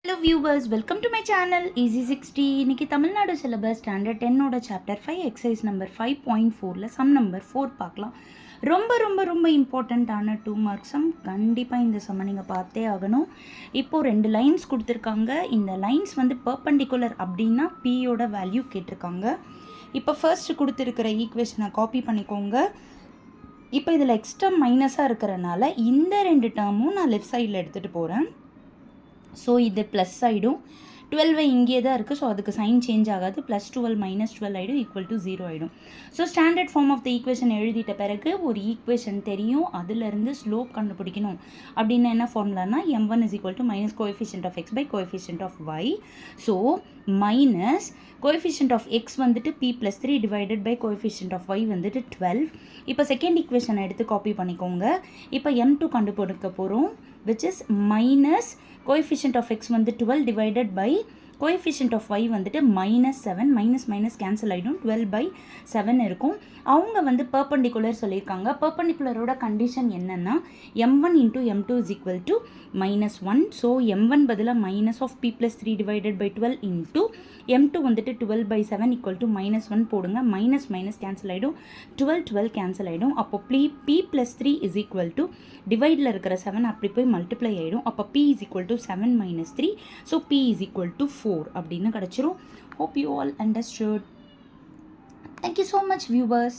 Hello viewers, welcome to my channel Easy 60. இன்னைக்கு Tamil Nadu syllabus standard 10 chapter 5 exercise number 5.4ல sum number 4 பார்க்கலாம். ரொம்ப ரொம்ப ரொம்ப இம்பார்ட்டண்ட்டான 2 மார்க் சம். கண்டிப்பாக இந்த சம்மை நீங்கள் பார்த்தே ஆகணும். இப்போது 2 லைன்ஸ் கொடுத்துருக்காங்க. இந்த லைன்ஸ் வந்து பெர்பெண்டிகுலர் அப்படின்னா பியோட வேல்யூ கேட்டிருக்காங்க. இப்போ ஃபர்ஸ்ட் கொடுத்துருக்கிற ஈக்குவேஷனை காப்பி பண்ணிக்கோங்க. இப்போ இதில் எக்ஸ்ட்ரா மைனஸாக இருக்கிறனால இந்த 2 டேர்மும் நான் லெஃப்ட் சைடில் எடுத்துகிட்டு போகிறேன். ஸோ இது ப்ளஸ் ஆகிடும். 12 இங்கே தான் இருக்குது. ஸோ அதுக்கு சைன் சேஞ்ச் ஆகாது. +12 -12 ஆகிடும், ஈக்குவல் டு 0 ஆகிடும். So standard form of the equation எழுதிட்ட பிறகு ஒரு ஈக்குவேஷன் தெரியும், அதுலேருந்து ஸ்லோப் கண்டுபிடிக்கணும் அப்படின்னு என்ன ஃபார்முலானா m1 = coefficient of x by coefficient of y. So minus coefficient of x வந்துட்டு p+3 divided by coefficient of y வந்துட்டு 12. இப்போ செகண்ட் ஈக்குவேஷனை எடுத்து காப்பி பண்ணிக்கோங்க. இப்போ m2 கண்டுபிடிக்க போகிறோம், which is minus coefficient of x வந்து 12 divided by coefficient of y வந்துட்டு -7. மைனஸ் மைனஸ் கேன்சல் ஆகிடும், 12/7 இருக்கும். அவங்க வந்து பெர்பெண்டிகுலர் சொல்லியிருக்காங்க. பெர்பெண்டிகுலரோட கண்டிஷன் என்னென்னா m1 × m2 = -1. ஸோ m1 பதிலாக minus of p+3 divided by 12 into m2 வந்துட்டு 12/7 = -1 போடுங்க. மைனஸ் மைனஸ் கேன்சல் ஆகிடும், 12 கேன்சல் ஆகிடும். அப்போ p+3 = டிவைடில் இருக்கிற 7 அப்படி போய் மல்டிப்ளை ஆகிடும். அப்போ p = 7 - 3. ஸோ p = 4 அப்படின்னு கிடச்சிரும். Hope you all understood. Thank you so much viewers.